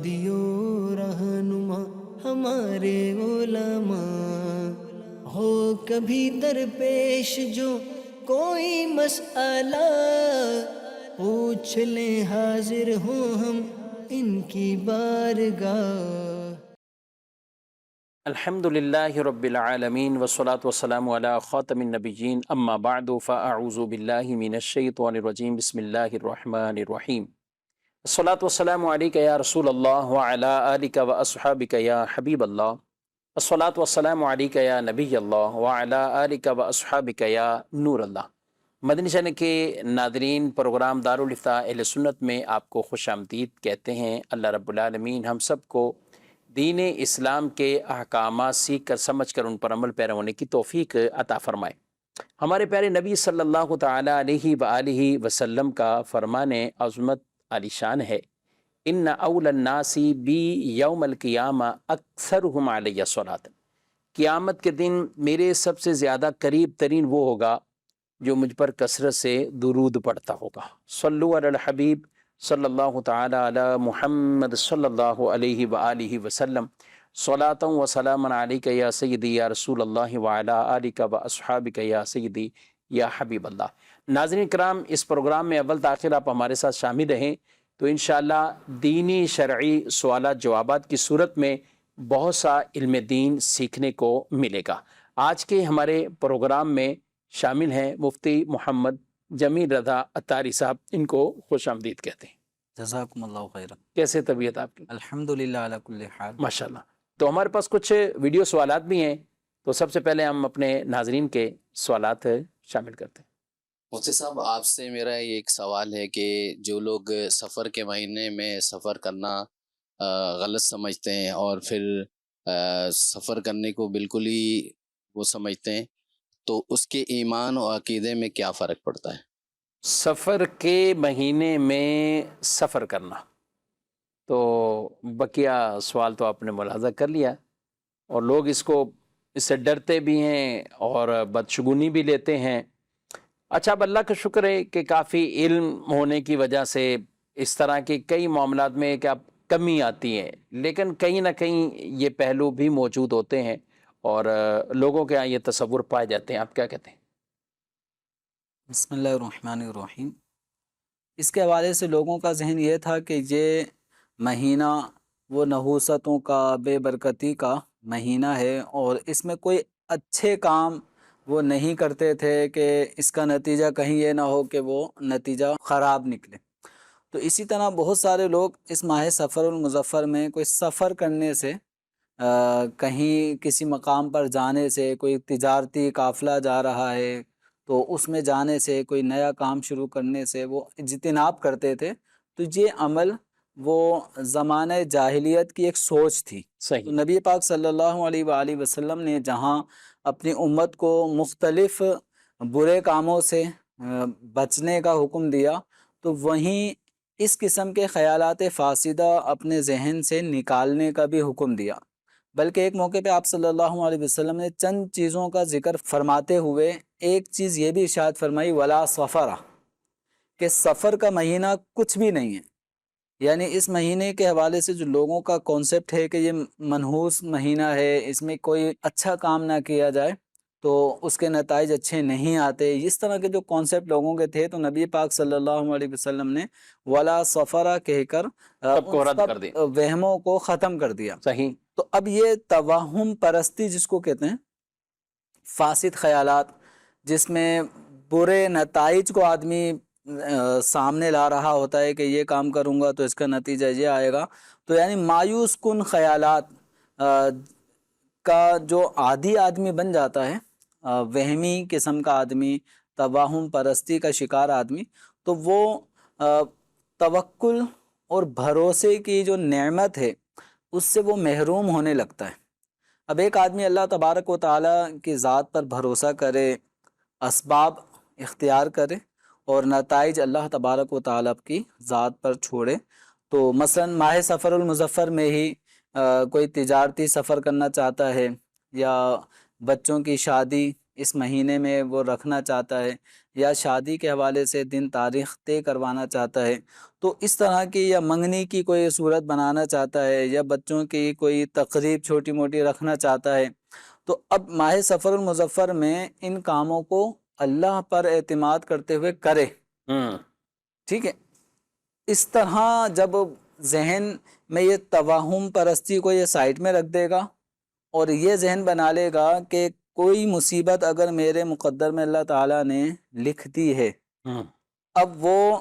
ہادی و رہنما ہمارے علماء، ہو کبھی درپیش جو کوئی مسئلہ، پوچھ لیں حاضر ہوں ہم ان کی بارگاہ۔ الحمد للہ رب العالمین والصلاة والسلام علی خاتم النبیین اما بعد فاعوذ باللہ من الشیطان الرجیم بسم اللہ الرحمن الرحیم۔ الصلاة والسلام علیک یا رسول اللہ وعلی آلک واصحابک یا حبیب اللہ، الصلاة والسلام علیک یا نبی اللہ وعلی آلک واصحابک یا نور اللہ۔ مدنی چینل کے ناظرین، پروگرام دارالافتاء اہل سنت میں آپ کو خوش آمدید کہتے ہیں۔ اللہ رب العالمین ہم سب کو دین اسلام کے احکامات سیکھ کر سمجھ کر ان پر عمل پیرا ہونے کی توفیق عطا فرمائے۔ ہمارے پیارے نبی صلی اللہ تعالی علیہ وآلہ وسلم کا فرمان عظمت عالی شان ہے، ان اول الناس بی یوم القیامہ اکثرہم علیہ صلاۃ، قیامت کے دن میرے سب سے زیادہ قریب ترین وہ ہوگا جو مجھ پر کثرت سے درود پڑھتا ہوگا۔ صلو علی الحبیب صلی اللہ تعالی علی محمد صلی اللہ علیہ وآلہ وسلم، صلاۃ و سلام علیک یا سیدی یا رسول اللہ وعلی آلک و اصحابک یا سیدی یا حبیب اللہ۔ ناظرین کرام، اس پروگرام میں اول تاخیر آپ ہمارے ساتھ شامل رہیں تو انشاءاللہ دینی شرعی سوالات جوابات کی صورت میں بہت سا علم دین سیکھنے کو ملے گا۔ آج کے ہمارے پروگرام میں شامل ہیں مفتی محمد جمیل رضا عطاری صاحب، ان کو خوش آمدید کہتے ہیں۔ جزاکم اللہ خیرا۔ کیسے طبیعت آپ کی؟ الحمدللہ علی کل حال۔ ماشاءاللہ۔ تو ہمارے پاس کچھ ویڈیو سوالات بھی ہیں، تو سب سے پہلے ہم اپنے ناظرین کے سوالات شامل کرتے ہیں۔ مفتی صاحب، آپ سے میرا یہ ایک سوال ہے کہ جو لوگ سفر کے مہینے میں سفر کرنا غلط سمجھتے ہیں اور پھر سفر کرنے کو بالکل ہی وہ سمجھتے ہیں، تو اس کے ایمان و عقیدے میں کیا فرق پڑتا ہے؟ سفر کے مہینے میں سفر کرنا، تو بقیہ سوال تو آپ نے ملاحظہ کر لیا، اور لوگ اس سے ڈرتے بھی ہیں اور بدشگونی بھی لیتے ہیں۔ اچھا، اب اللہ کا شکر ہے کہ کافی علم ہونے کی وجہ سے اس طرح کے کئی معاملات میں کہ اب کمی آتی ہے، لیکن کہیں نہ کہیں یہ پہلو بھی موجود ہوتے ہیں اور لوگوں کے یہاں یہ تصور پائے جاتے ہیں۔ آپ کیا کہتے ہیں؟ بسم اللہ الرحمن الرحیم۔ اس کے حوالے سے لوگوں کا ذہن یہ تھا کہ یہ مہینہ وہ نحوستوں کا، بے برکتی کا مہینہ ہے، اور اس میں کوئی اچھے کام وہ نہیں کرتے تھے کہ اس کا نتیجہ کہیں یہ نہ ہو کہ وہ نتیجہ خراب نکلے۔ تو اسی طرح بہت سارے لوگ اس ماہ سفر المظفر میں کوئی سفر کرنے سے، کہیں کسی مقام پر جانے سے، کوئی تجارتی قافلہ جا رہا ہے تو اس میں جانے سے، کوئی نیا کام شروع کرنے سے وہ اجتناب کرتے تھے۔ تو یہ عمل وہ زمانہ جاہلیت کی ایک سوچ تھی۔ تو صحیح۔ نبی پاک صلی اللہ علیہ وآلہ وسلم نے جہاں اپنی امت کو مختلف برے کاموں سے بچنے کا حکم دیا، تو وہیں اس قسم کے خیالات فاسدہ اپنے ذہن سے نکالنے کا بھی حکم دیا۔ بلکہ ایک موقع پہ آپ صلی اللہ علیہ وسلم نے چند چیزوں کا ذکر فرماتے ہوئے ایک چیز یہ بھی ارشاد فرمائی، ولا سفر، کہ سفر کا مہینہ کچھ بھی نہیں ہے۔ یعنی اس مہینے کے حوالے سے جو لوگوں کا کانسیپٹ ہے کہ یہ منحوس مہینہ ہے، اس میں کوئی اچھا کام نہ کیا جائے تو اس کے نتائج اچھے نہیں آتے، اس طرح کے جو کانسیپٹ لوگوں کے تھے، تو نبی پاک صلی اللہ علیہ وسلم نے ولا سفرہ کہہ کر سب کو ان رد سب کر دیا۔ وہموں کو ختم کر دیا۔ صحیح۔ تو اب یہ توہم پرستی جس کو کہتے ہیں، فاسد خیالات جس میں برے نتائج کو آدمی سامنے لا رہا ہوتا ہے کہ یہ کام کروں گا تو اس کا نتیجہ یہ آئے گا، تو یعنی مایوس کن خیالات کا جو عادی آدمی بن جاتا ہے، وہمی قسم کا آدمی، توہم پرستی کا شکار آدمی، تو وہ توکل اور بھروسے کی جو نعمت ہے اس سے وہ محروم ہونے لگتا ہے۔ اب ایک آدمی اللہ تبارک و تعالیٰ کی ذات پر بھروسہ کرے، اسباب اختیار کرے اور نتائج اللہ تبارک و تعالیٰ کی ذات پر چھوڑے، تو مثلا ماہ سفر المظفر میں ہی کوئی تجارتی سفر کرنا چاہتا ہے، یا بچوں کی شادی اس مہینے میں وہ رکھنا چاہتا ہے، یا شادی کے حوالے سے دن تاریخ طے کروانا چاہتا ہے، تو اس طرح کی یا منگنی کی کوئی صورت بنانا چاہتا ہے، یا بچوں کی کوئی تقریب چھوٹی موٹی رکھنا چاہتا ہے، تو اب ماہ سفر المظفر میں ان کاموں کو اللہ پر اعتماد کرتے ہوئے کرے. ٹھیک ہے. اس طرح جب ذہن میں یہ توہم پرستی کو یہ سائڈ میں رکھ دے گا اور یہ ذہن بنا لے گا کہ کوئی مصیبت اگر میرے مقدر میں اللہ تعالیٰ نے لکھ دی ہے، اب وہ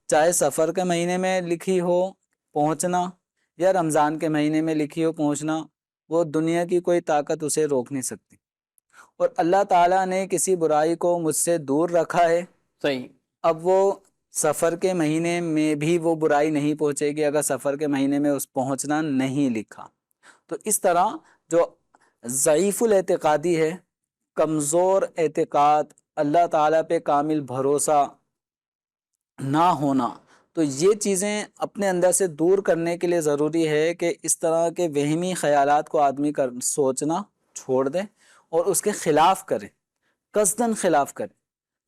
چاہے سفر کے مہینے میں لکھی ہو پہنچنا یا رمضان کے مہینے میں لکھی ہو پہنچنا، وہ دنیا کی کوئی طاقت اسے روک نہیں سکتی. اور اللہ تعالیٰ نے کسی برائی کو مجھ سے دور رکھا ہے، صحیح. اب وہ سفر کے مہینے میں بھی وہ برائی نہیں پہنچے گی اگر سفر کے مہینے میں اس پہنچنا نہیں لکھا. تو اس طرح جو ضعیف الاعتقادی ہے، کمزور اعتقاد، اللہ تعالیٰ پہ کامل بھروسہ نہ ہونا، تو یہ چیزیں اپنے اندر سے دور کرنے کے لیے ضروری ہے کہ اس طرح کے وہمی خیالات کو آدمی سوچنا چھوڑ دے اور اس کے خلاف کرے، قصداً خلاف کرے.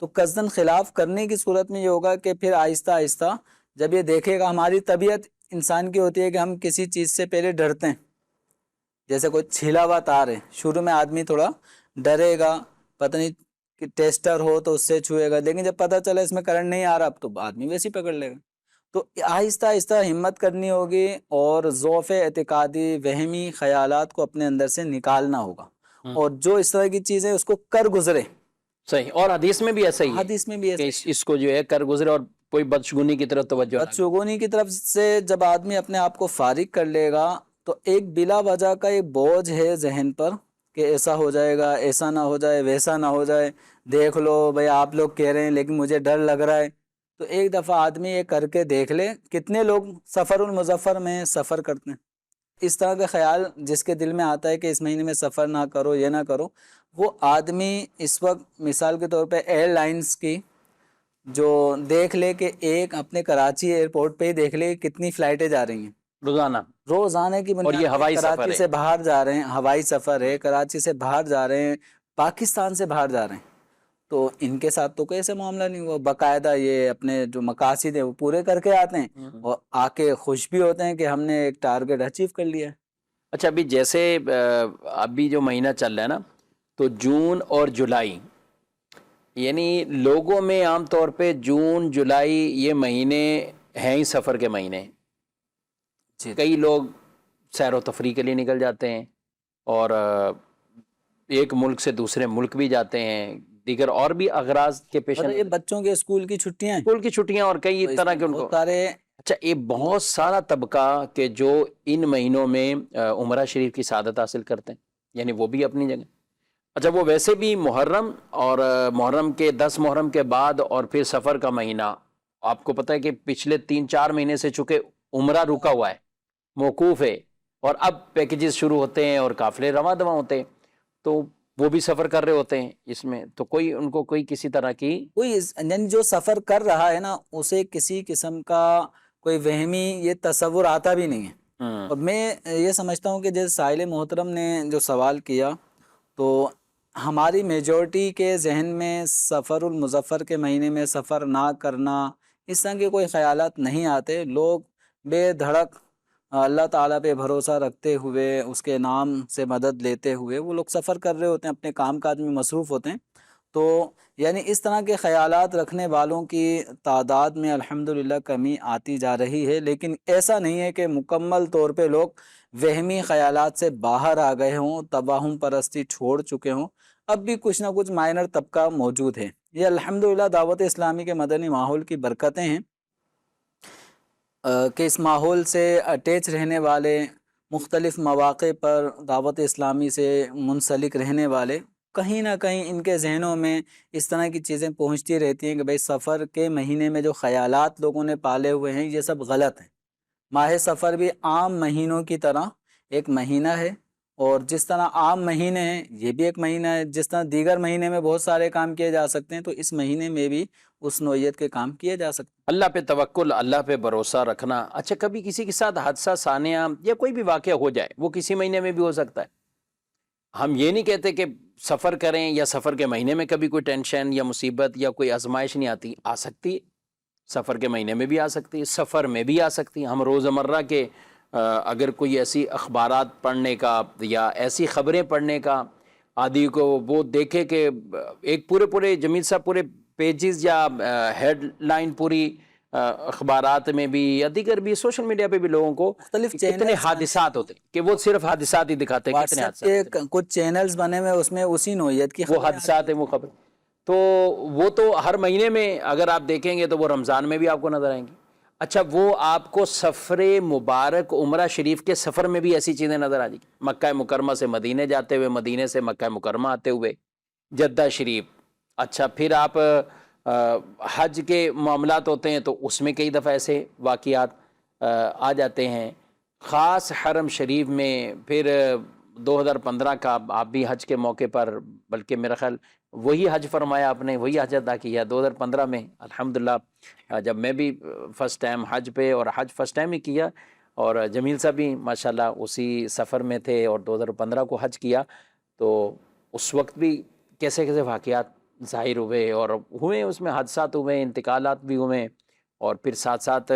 تو قصداً خلاف کرنے کی صورت میں یہ ہوگا کہ پھر آہستہ آہستہ جب یہ دیکھے گا، ہماری طبیعت انسان کی ہوتی ہے کہ ہم کسی چیز سے پہلے ڈرتے ہیں. جیسے کوئی چھلا ہوا تار ہے، شروع میں آدمی تھوڑا ڈرے گا، پتہ نہیں کہ ٹیسٹر ہو تو اس سے چھوئے گا، لیکن جب پتہ چلا اس میں کرنٹ نہیں آ رہا اب تو آدمی ویسے ہی پکڑ لے گا. تو آہستہ آہستہ ہمت کرنی ہوگی اور ضعف اعتقادی وہمی خیالات کو اپنے اندر سے نکالنا ہوگا، اور جو اس طرح کی چیزیں اس کو کر گزرے. صحیح. اور حدیث میں بھی ایسا ہی ہے، حدیث میں بھی کہ اس کو جو ہے کر گزرے اور کوئی بدشگونی کی طرف توجہ نہ کرے. بدشگونی کی طرف سے جب آدمی اپنے آپ کو فارغ کر لے گا تو ایک بلا وجہ کا ایک بوجھ ہے ذہن پر کہ ایسا ہو جائے گا، ایسا نہ ہو جائے، ویسا نہ ہو جائے، دیکھ لو بھائی آپ لوگ کہہ رہے ہیں لیکن مجھے ڈر لگ رہا ہے. تو ایک دفعہ آدمی یہ کر کے دیکھ لے. کتنے لوگ سفر المظفر میں سفر کرتے ہیں، اس طرح کا خیال جس کے دل میں آتا ہے کہ اس مہینے میں سفر نہ کرو، یہ نہ کرو، وہ آدمی اس وقت مثال کے طور پہ ایئر لائنز کی جو دیکھ لے کہ ایک اپنے کراچی ایئرپورٹ پہ ہی دیکھ لے کتنی فلائٹیں جا رہی ہیں روزانہ کی اور یہ بنیاد ہوائی پہ. سفر کراچی ہے. سے باہر جا رہے ہیں، ہوائی سفر ہے، کراچی سے باہر جا رہے ہیں، پاکستان سے باہر جا رہے ہیں. تو ان کے ساتھ تو کوئی ایسا معاملہ نہیں ہوا، باقاعدہ یہ اپنے جو مقاصد ہیں وہ پورے کر کے آتے ہیں اور آ کے خوش بھی ہوتے ہیں کہ ہم نے ایک ٹارگٹ اچیو کر لیا ہے. اچھا، ابھی جیسے ابھی جو مہینہ چل رہا ہے نا، تو جون اور جولائی، یعنی لوگوں میں عام طور پہ جون جولائی یہ مہینے ہیں ہی سفر کے مہینے. کئی لوگ سیر و تفریح کے لیے نکل جاتے ہیں اور ایک ملک سے دوسرے ملک بھی جاتے ہیں، دیگر اور بھی اغراض کے پیش یہ بچوں کے اسکول کی چھٹیاں، اسکول کی چھٹیاں اور کئی طرح کے ان کو سارے. اچھا، یہ بہت سارا طبقہ کہ جو ان مہینوں میں عمرہ شریف کی سعادت حاصل کرتے ہیں، یعنی وہ بھی اپنی جگہ. اچھا، وہ ویسے بھی محرم اور محرم کے 10 محرم کے بعد اور پھر سفر کا مہینہ، آپ کو پتہ ہے کہ پچھلے 3-4 مہینے سے چونکہ عمرہ رکا ہوا ہے، موقوف ہے، اور اب پیکیجز شروع ہوتے ہیں اور قافلے رواں دواں ہوتے ہیں، تو وہ بھی سفر کر رہے ہوتے ہیں اس میں. تو کوئی ان کو کوئی کسی طرح کی یعنی جو سفر کر رہا ہے نا، اسے کسی قسم کا کوئی وہمی یہ تصور آتا بھی نہیں ہے. اور میں یہ سمجھتا ہوں کہ جیسے سائل محترم نے جو سوال کیا، تو ہماری میجورٹی کے ذہن میں سفر المظفر کے مہینے میں سفر نہ کرنا، اس طرح کے کوئی خیالات نہیں آتے. لوگ بے دھڑک اللہ تعالیٰ پہ بھروسہ رکھتے ہوئے، اس کے نام سے مدد لیتے ہوئے وہ لوگ سفر کر رہے ہوتے ہیں، اپنے کام کاج میں مصروف ہوتے ہیں. تو یعنی اس طرح کے خیالات رکھنے والوں کی تعداد میں الحمدللہ کمی آتی جا رہی ہے، لیکن ایسا نہیں ہے کہ مکمل طور پہ لوگ وہمی خیالات سے باہر آ گئے ہوں، توہم پرستی چھوڑ چکے ہوں. اب بھی کچھ نہ کچھ مائنر طبقہ موجود ہے. یہ الحمدللہ دعوت اسلامی کے مدنی ماحول کی برکتیں ہیں کہ اس ماحول سے اٹیچ رہنے والے، مختلف مواقع پر دعوت اسلامی سے منسلک رہنے والے، کہیں نہ کہیں ان کے ذہنوں میں اس طرح کی چیزیں پہنچتی رہتی ہیں کہ بھئی سفر کے مہینے میں جو خیالات لوگوں نے پالے ہوئے ہیں یہ سب غلط ہیں. ماہ سفر بھی عام مہینوں کی طرح ایک مہینہ ہے، اور جس طرح عام مہینے ہیں یہ بھی ایک مہینہ ہے. جس طرح دیگر مہینے میں بہت سارے کام کیے جا سکتے ہیں، تو اس مہینے میں بھی اس نوعیت کے کام کیے جا سکتے ہیں. اللہ پہ توکل، اللہ پہ بھروسہ رکھنا. اچھا، کبھی کسی کے ساتھ حادثہ سانحہ یا کوئی بھی واقعہ ہو جائے، وہ کسی مہینے میں بھی ہو سکتا ہے. ہم یہ نہیں کہتے کہ سفر کریں یا سفر کے مہینے میں کبھی کوئی ٹینشن یا مصیبت یا کوئی آزمائش نہیں آتی، آ سکتی ہے، سفر کے مہینے میں بھی آ سکتی ہے، سفر میں بھی آ سکتی ہے۔ ہم روزمرہ کے اگر کوئی ایسی اخبارات پڑھنے کا یا ایسی خبریں پڑھنے کا عادی کو وہ دیکھے کہ ایک پورے جمیل صاحب پورے پیجز یا ہیڈ لائن پوری اخبارات میں بھی یا دیگر بھی سوشل میڈیا پہ بھی لوگوں کو مختلف کتنے چینلز حادثات ہوتے ہیں کہ وہ صرف حادثات ہی دکھاتے ہیں، واٹس کتنے ایپ حادثات ہوتے ہیں۔ کے کچھ چینلز بنے ہوئے اس میں اسی نوعیت کی وہ خبریں حادثات ہیں، وہ خبر تو وہ تو ہر مہینے میں اگر آپ دیکھیں گے تو وہ رمضان میں بھی آپ کو نظر آئیں گی۔ اچھا وہ آپ کو سفر مبارک عمرہ شریف کے سفر میں بھی ایسی چیزیں نظر آ جائیں گی، مکہ مکرمہ سے مدینے جاتے ہوئے، مدینے سے مکہ مکرمہ آتے ہوئے، جدہ شریف۔ اچھا پھر آپ حج کے معاملات ہوتے ہیں تو اس میں کئی دفعہ ایسے واقعات آ جاتے ہیں، خاص حرم شریف میں۔ پھر 2015 کا آپ بھی حج کے موقع پر، بلکہ میرا خیال وہی حج فرمایا آپ نے، وہی حج ادا کیا 2015 میں الحمدللہ، جب میں بھی فرسٹ ٹائم حج پہ، اور حج فرسٹ ٹائم ہی کیا، اور جمیل صاحب بھی ماشاءاللہ اسی سفر میں تھے اور 2015 کو حج کیا، تو اس وقت بھی کیسے کیسے واقعات ظاہر ہوئے اور ہوئے، اس میں حادثات ہوئے، انتقالات بھی ہوئے، اور پھر ساتھ ساتھ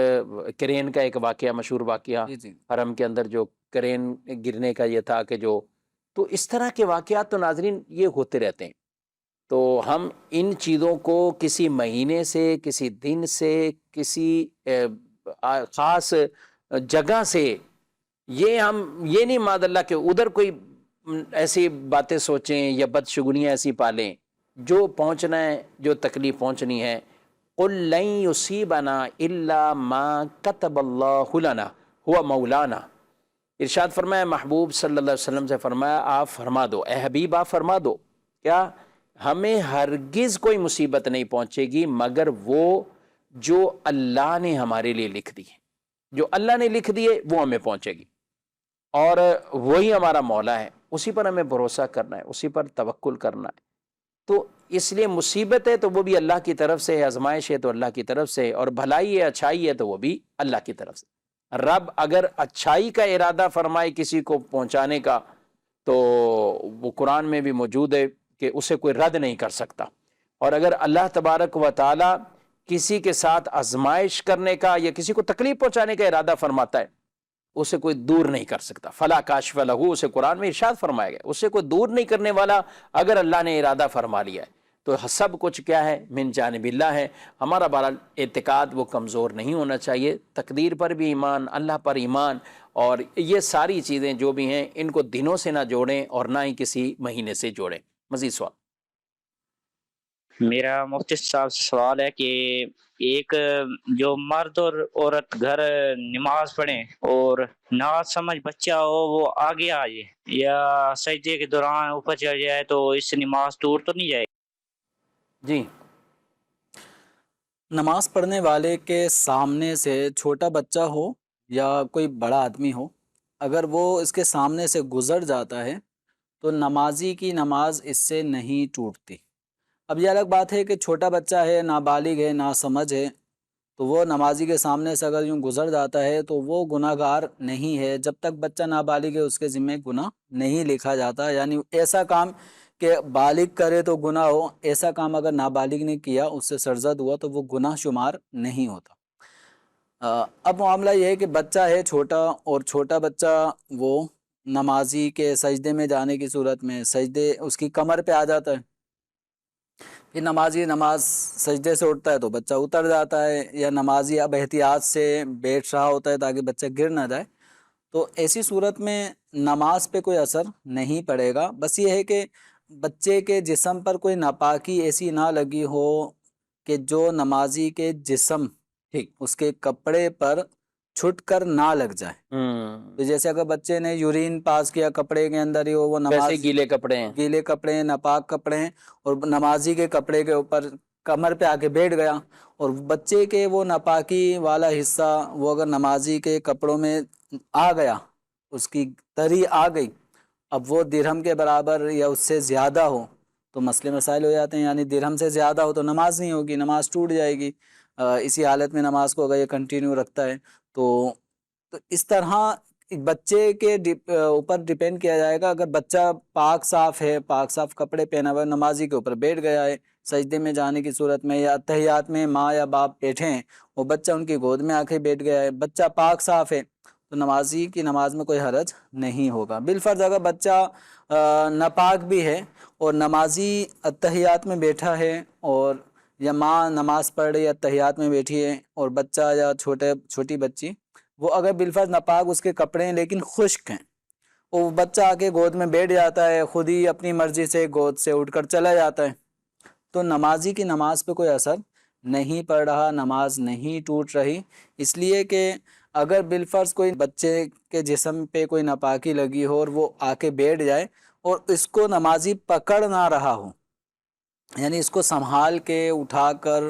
کرین کا ایک واقعہ، مشہور واقعہ جی جی حرم کے اندر جو کرین گرنے کا یہ تھا کہ جو، تو اس طرح کے واقعات تو ناظرین یہ ہوتے رہتے ہیں۔ تو ہم ان چیزوں کو کسی مہینے سے، کسی دن سے، کسی خاص جگہ سے، یہ ہم یہ نہیں معاذ اللہ کہ ادھر کوئی ایسی باتیں سوچیں یا بدشگونیاں ایسی پالیں، جو پہنچنا ہے، جو تکلیف پہنچنی ہے، قُلْ لَن يُصِيبَنَا إِلَّا مَا كَتَبَ اللَّهُ لَنَا هُوَ مَوْلَانَا۔ ارشاد فرمایا محبوب صلی اللہ علیہ وسلم سے، فرمایا آپ فرما دو، اے حبیب آپ فرما دو، کیا ہمیں ہرگز کوئی مصیبت نہیں پہنچے گی مگر وہ جو اللہ نے ہمارے لیے لکھ دی ہے، جو اللہ نے لکھ دی ہے وہ ہمیں پہنچے گی، اور وہی ہمارا مولا ہے، اسی پر ہمیں بھروسہ کرنا ہے، اسی پر توکل کرنا ہے۔ تو اس لیے مصیبت ہے تو وہ بھی اللہ کی طرف سے ہے، آزمائش ہے تو اللہ کی طرف سے، اور بھلائی ہے، اچھائی ہے تو وہ بھی اللہ کی طرف سے۔ رب اگر اچھائی کا ارادہ فرمائے کسی کو پہنچانے کا تو وہ قرآن میں بھی موجود ہے کہ اسے کوئی رد نہیں کر سکتا، اور اگر اللہ تبارک و تعالی کسی کے ساتھ آزمائش کرنے کا یا کسی کو تکلیف پہنچانے کا ارادہ فرماتا ہے، اسے کوئی دور نہیں کر سکتا۔ فلا کاشف لہو، اسے قرآن میں ارشاد فرمایا گیا، اسے کوئی دور نہیں کرنے والا اگر اللہ نے ارادہ فرما لیا ہے تو سب کچھ کیا ہے، من جانب اللہ ہے۔ ہمارا بہرحال اعتقاد وہ کمزور نہیں ہونا چاہیے، تقدیر پر بھی ایمان، اللہ پر ایمان، اور یہ ساری چیزیں جو بھی ہیں ان کو دنوں سے نہ جوڑیں اور نہ ہی کسی مہینے سے جوڑیں۔ مزید سوال؟ میرا مفتی صاحب سے سوال ہے کہ ایک جو مرد اور عورت گھر نماز پڑھیں اور نا سمجھ بچہ ہو وہ آگے آ جائے یا سجدے کے دوران اوپر چڑھ جائے تو اس سے نماز ٹوٹ تو نہیں جائے؟ جی، نماز پڑھنے والے کے سامنے سے چھوٹا بچہ ہو یا کوئی بڑا آدمی ہو، اگر وہ اس کے سامنے سے گزر جاتا ہے تو نمازی کی نماز اس سے نہیں ٹوٹتی۔ اب یہ الگ بات ہے کہ چھوٹا بچہ ہے، نابالغ ہے، ناسمجھ ہے، تو وہ نمازی کے سامنے سے اگر یوں گزر جاتا ہے تو وہ گناہ گار نہیں ہے، جب تک بچہ نابالغ ہے اس کے ذمہ گناہ نہیں لکھا جاتا۔ یعنی ایسا کام کہ بالغ کرے تو گناہ ہو، ایسا کام اگر نابالغ نے کیا، اس سے سرزد ہوا، تو وہ گناہ شمار نہیں ہوتا۔ اب معاملہ یہ ہے کہ بچہ ہے چھوٹا، اور چھوٹا بچہ وہ نمازی کے سجدے میں جانے کی صورت میں سجدے اس کی کمر پہ آ جاتا ہے، پھر نمازی نماز سجدے سے اٹھتا ہے تو بچہ اتر جاتا ہے، یا نمازی اب احتیاط سے بیٹھ رہا ہوتا ہے تاکہ بچہ گر نہ جائے، تو ایسی صورت میں نماز پہ کوئی اثر نہیں پڑے گا۔ بس یہ ہے کہ بچے کے جسم پر کوئی ناپاکی ایسی نہ لگی ہو کہ جو نمازی کے جسم، ٹھیک، اس کے کپڑے پر چھٹ کر نہ لگ جائے۔ تو جیسے اگر بچے نے یورین پاس کیا کپڑے کے اندر ہی ہو، وہ ویسے نماز گیلے کپڑے ہیں، گیلے کپڑے ہیں، ناپاک کپڑے ہیں، اور نمازی کے کپڑے کے اوپر کمر پہ آ کے بیٹھ گیا، اور بچے کے وہ ناپاکی والا حصہ وہ اگر نمازی کے کپڑوں میں آ گیا، اس کی تری آ گئی، اب وہ درہم کے برابر یا اس سے زیادہ ہو تو مسئلے مسائل ہو جاتے ہیں۔ یعنی درہم سے زیادہ ہو تو نماز نہیں ہوگی، نماز ٹوٹ جائے گی۔ اسی حالت میں نماز کو اگر یہ کنٹینیو رکھتا ہے تو اس طرح بچے کے اوپر ڈیپینڈ کیا جائے گا. اگر بچہ پاک صاف ہے، پاک صاف کپڑے پہنا ہوا ہے، نمازی کے اوپر بیٹھ گیا ہے سجدے میں جانے کی صورت میں، یا اتحیات میں ماں یا باپ بیٹھے ہیں وہ بچہ ان کی گود میں آ کے بیٹھ گیا ہے، بچہ پاک صاف ہے، تو نمازی کی نماز میں کوئی حرج نہیں ہوگا. بالفرض اگر بچہ ناپاک بھی ہے اور نمازی اتحیات میں بیٹھا ہے، اور یا ماں نماز پڑھ رہی ہے اتحیات میں بیٹھی ہے، اور بچہ یا چھوٹی بچی وہ اگر بالفرض ناپاک اس کے کپڑے ہیں لیکن خشک ہیں، وہ بچہ آ کے گود میں بیٹھ جاتا ہے، خود ہی اپنی مرضی سے گود سے اٹھ کر چلا جاتا ہے، تو نمازی کی نماز پہ کوئی اثر نہیں پڑ رہا، نماز نہیں ٹوٹ رہی. اس لیے کہ اگر بالفرض کوئی بچے کے جسم پہ کوئی ناپاکی لگی ہو اور وہ آ کے بیٹھ جائے اور اس کو نمازی پکڑ نہ رہا ہو، یعنی اس کو سنبھال کے اٹھا کر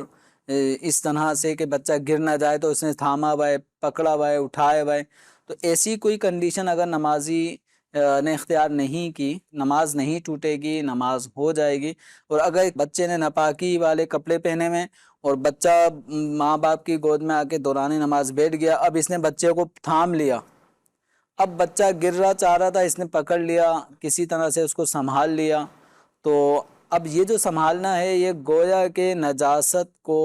اس طرح سے کہ بچہ گر نہ جائے تو اس نے تھاما ہوا ہے، پکڑا ہوا ہے، اٹھایا ہوا ہے، تو ایسی کوئی کنڈیشن اگر نمازی نے اختیار نہیں کی، نماز نہیں ٹوٹے گی، نماز ہو جائے گی. اور اگر بچے نے ناپاکی والے کپڑے پہنے ہوئے اور بچہ ماں باپ کی گود میں آ کے دوران نماز بیٹھ گیا، اب اس نے بچے کو تھام لیا، اب بچہ گر رہا چاہ رہا تھا، اس نے پکڑ لیا، کسی طرح سے اس کو سنبھال لیا، تو اب یہ جو سنبھالنا ہے یہ گویا کہ نجاست کو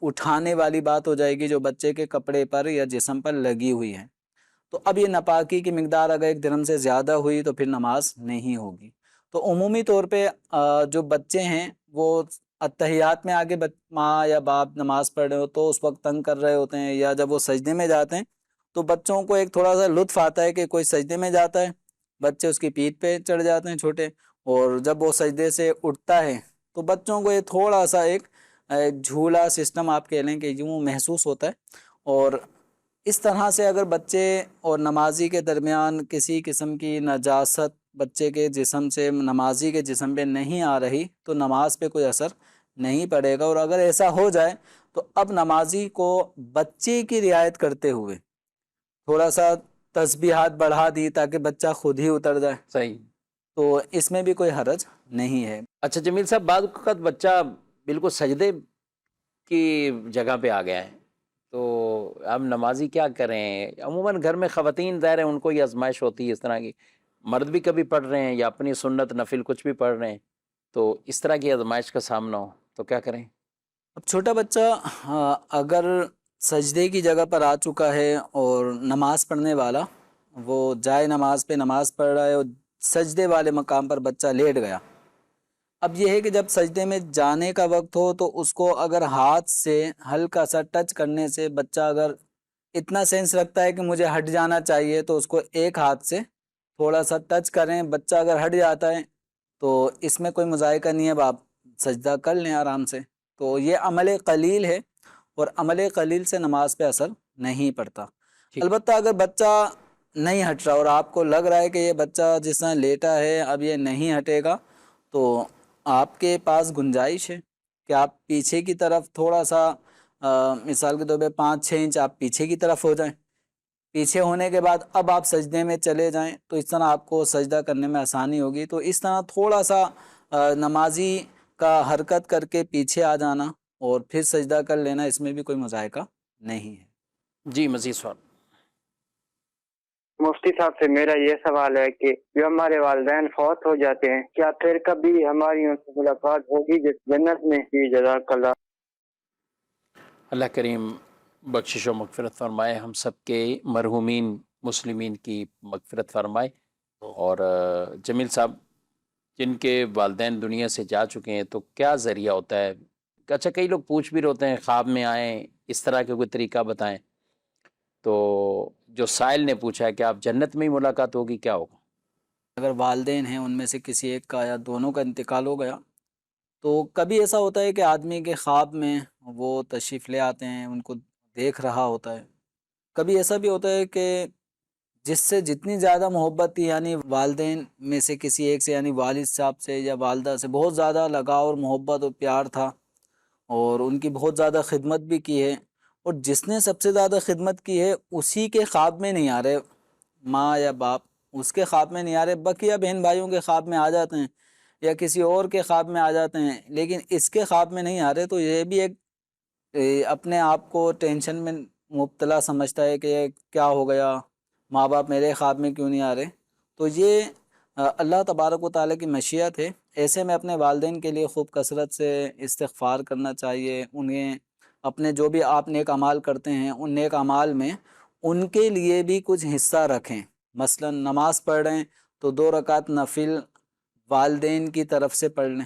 اٹھانے والی بات ہو جائے گی جو بچے کے کپڑے پر یا جسم پر لگی ہوئی ہے. تو اب یہ ناپاکی کی مقدار اگر 1 درہم سے زیادہ ہوئی تو پھر نماز نہیں ہوگی. تو عمومی طور پہ جو بچے ہیں وہ اتحیات میں آگے ماں یا باپ نماز پڑھ رہے ہو تو اس وقت تنگ کر رہے ہوتے ہیں، یا جب وہ سجدے میں جاتے ہیں تو بچوں کو ایک تھوڑا سا لطف آتا ہے کہ کوئی سجدے میں جاتا ہے، بچے اس کی پیٹھ پہ چڑھ جاتے ہیں چھوٹے، اور جب وہ سجدے سے اٹھتا ہے تو بچوں کو یہ تھوڑا سا ایک جھولا سسٹم آپ کہہ لیں کہ یوں محسوس ہوتا ہے. اور اس طرح سے اگر بچے اور نمازی کے درمیان کسی قسم کی نجاست بچے کے جسم سے نمازی کے جسم پہ نہیں آ رہی تو نماز پہ کوئی اثر نہیں پڑے گا. اور اگر ایسا ہو جائے تو اب نمازی کو بچے کی رعایت کرتے ہوئے تھوڑا سا تسبیحات بڑھا دی تاکہ بچہ خود ہی اتر جائے، صحیح. تو اس میں بھی کوئی حرج نہیں ہے. اچھا جمیل صاحب، بعض اوقات بچہ بالکل سجدے کی جگہ پہ آ گیا ہے، تو ہم نمازی کیا کریں؟ عموماً گھر میں خواتین ظاہر ہیں ان کو یہ آزمائش ہوتی ہے اس طرح کی، مرد بھی کبھی پڑھ رہے ہیں یا اپنی سنت نفل کچھ بھی پڑھ رہے ہیں، تو اس طرح کی آزمائش کا سامنا ہو تو کیا کریں؟ اب چھوٹا بچہ اگر سجدے کی جگہ پر آ چکا ہے اور نماز پڑھنے والا وہ جائے نماز پہ نماز پڑھ رہا ہے اور سجدے والے مقام پر بچہ لیٹ گیا، اب یہ ہے کہ جب سجدے میں جانے کا وقت ہو تو اس کو اگر ہاتھ سے ہلکا سا ٹچ کرنے سے بچہ اگر اتنا سینس رکھتا ہے کہ مجھے ہٹ جانا چاہیے تو اس کو ایک ہاتھ سے تھوڑا سا ٹچ کریں، بچہ اگر ہٹ جاتا ہے تو اس میں کوئی مذائقہ نہیں ہے، آپ سجدہ کر لیں آرام سے. تو یہ عمل قلیل ہے اور عمل قلیل سے نماز پہ اثر نہیں پڑتا. ٹھیک. البتہ اگر بچہ نہیں ہٹ رہا اور آپ کو لگ رہا ہے کہ یہ بچہ جس طرح لیٹا ہے اب یہ نہیں ہٹے گا، تو آپ کے پاس گنجائش ہے کہ آپ پیچھے کی طرف تھوڑا سا مثال کے طور پہ 5-6 انچ آپ پیچھے کی طرف ہو جائیں، پیچھے ہونے کے بعد اب آپ سجدے میں چلے جائیں تو اس طرح آپ کو سجدہ کرنے میں آسانی ہوگی. تو اس طرح تھوڑا سا نمازی کا حرکت کر کے پیچھے آ جانا اور پھر سجدہ کر لینا، اس میں بھی کوئی مذائقہ نہیں ہے. جی مزید سوال. مفتی صاحب سے میرا یہ سوال ہے کہ جو ہمارے والدین فوت ہو جاتے ہیں کیا پھر کبھی ہماری ان سے ملاقات ہوگی جنت میں؟ جزاک اللہ. اللہ کریم بخشش و مغفرت فرمائے، ہم سب کے مرحومین مسلمین کی مغفرت فرمائے. اور جمیل صاحب، جن کے والدین دنیا سے جا چکے ہیں تو کیا ذریعہ ہوتا ہے؟ اچھا کئی لوگ پوچھ بھی ہوتے ہیں خواب میں آئیں، اس طرح کے کوئی طریقہ بتائیں. تو جو سائل نے پوچھا ہے کہ آپ جنت میں ہی ملاقات ہوگی، کیا ہوگا؟ اگر والدین ہیں ان میں سے کسی ایک کا یا دونوں کا انتقال ہو گیا تو کبھی ایسا ہوتا ہے کہ آدمی کے خواب میں وہ تشریف لے آتے ہیں، ان کو دیکھ رہا ہوتا ہے. کبھی ایسا بھی ہوتا ہے کہ جس سے جتنی زیادہ محبت تھی، یعنی والدین میں سے کسی ایک سے، یعنی والد صاحب سے یا والدہ سے بہت زیادہ لگاؤ اور محبت اور پیار تھا اور ان کی بہت زیادہ خدمت بھی کی ہے، اور جس نے سب سے زیادہ خدمت کی ہے اسی کے خواب میں نہیں آ رہے ماں یا باپ، اس کے خواب میں نہیں آ رہے، بقیہ بہن بھائیوں کے خواب میں آ جاتے ہیں یا کسی اور کے خواب میں آ جاتے ہیں، لیکن اس کے خواب میں نہیں آ رہے، تو یہ بھی ایک اپنے آپ کو ٹینشن میں مبتلا سمجھتا ہے کہ یہ کیا ہو گیا، ماں باپ میرے خواب میں کیوں نہیں آ رہے؟ تو یہ اللہ تبارک و تعالیٰ کی مشیت ہے۔ ایسے میں اپنے والدین کے لیے خوب کثرت سے استغفار کرنا چاہیے، انہیں اپنے جو بھی آپ نیک اعمال کرتے ہیں ان نیک اعمال میں ان کے لیے بھی کچھ حصہ رکھیں۔ مثلا نماز پڑھ رہے ہیں تو 2 رکعت نفل والدین کی طرف سے پڑھ لیں،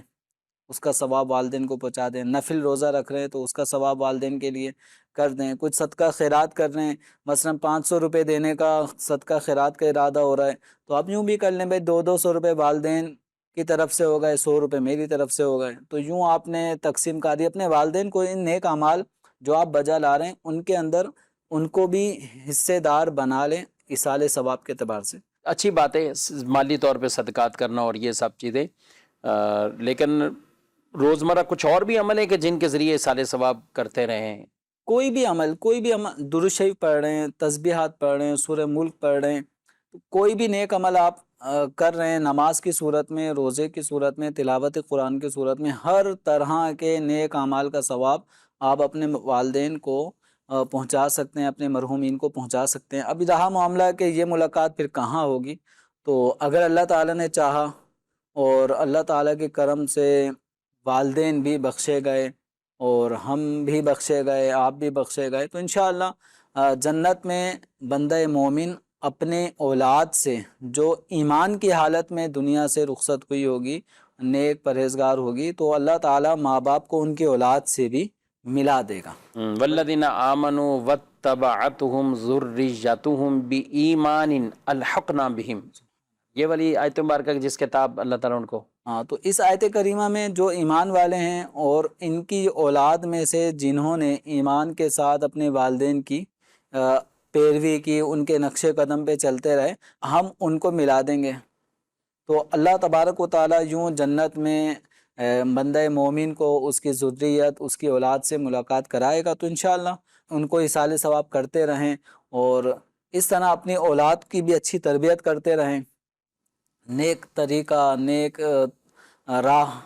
اس کا ثواب والدین کو پہنچا دیں۔ نفل روزہ رکھ رہے ہیں تو اس کا ثواب والدین کے لیے کر دیں۔ کچھ صدقہ خیرات کر رہے ہیں، مثلا 500 روپے دینے کا صدقہ خیرات کا ارادہ ہو رہا ہے تو آپ یوں بھی کر لیں بھائی 200 روپے والدین کی طرف سے ہو گئے، 100 روپے میری طرف سے ہو گئے، تو یوں آپ نے تقسیم کر دی۔ اپنے والدین کو ان نیک اعمال جو آپ بجا لا رہے ہیں ان کے اندر ان کو بھی حصے دار بنا لیں ایصال ثواب کے اعتبار سے۔ اچھی بات ہے مالی طور پہ صدقات کرنا اور یہ سب چیزیں، لیکن روزمرہ کچھ اور بھی عمل ہیں کہ جن کے ذریعے ایصال ثواب کرتے رہیں؟ کوئی بھی عمل درود شریف پڑھ رہے ہیں، تسبیحات پڑھ رہے ہیں، سورہ ملک پڑھ رہے ہیں، کوئی بھی نیک عمل آپ کر رہے ہیں، نماز کی صورت میں، روزے کی صورت میں، تلاوت قرآن کی صورت میں، ہر طرح کے نیک اعمال کا ثواب آپ اپنے والدین کو پہنچا سکتے ہیں، اپنے مرحومین کو پہنچا سکتے ہیں۔ ابھی رہا معاملہ کہ یہ ملاقات پھر کہاں ہوگی، تو اگر اللہ تعالیٰ نے چاہا اور اللہ تعالیٰ کے کرم سے والدین بھی بخشے گئے اور ہم بھی بخشے گئے، آپ بھی بخشے گئے، تو انشاءاللہ جنت میں بندہ مومن اپنے اولاد سے جو ایمان کی حالت میں دنیا سے رخصت ہوئی ہوگی، نیک پرہیزگار ہوگی، تو اللہ تعالیٰ ماں باپ کو ان کی اولاد سے بھی ملا دے گا۔ والذین آمنوا واتبعتہم ذریتہم بایمان الحقنا بہم، یہ والی آیت مبارکہ جس کتاب اللہ تعالیٰ ان کو، ہاں، تو اس آیت کریمہ میں جو ایمان والے ہیں اور ان کی اولاد میں سے جنہوں نے ایمان کے ساتھ اپنے والدین کی پیروی کی، ان کے نقش قدم پہ چلتے رہے، ہم ان کو ملا دیں گے۔ تو اللہ تبارک و تعالیٰ یوں جنت میں بندہ مومن کو اس کی ذریت، اس کی اولاد سے ملاقات کرائے گا، تو انشاءاللہ ان کو ایصال ثواب کرتے رہیں اور اس طرح اپنی اولاد کی بھی اچھی تربیت کرتے رہیں، نیک طریقہ، نیک راہ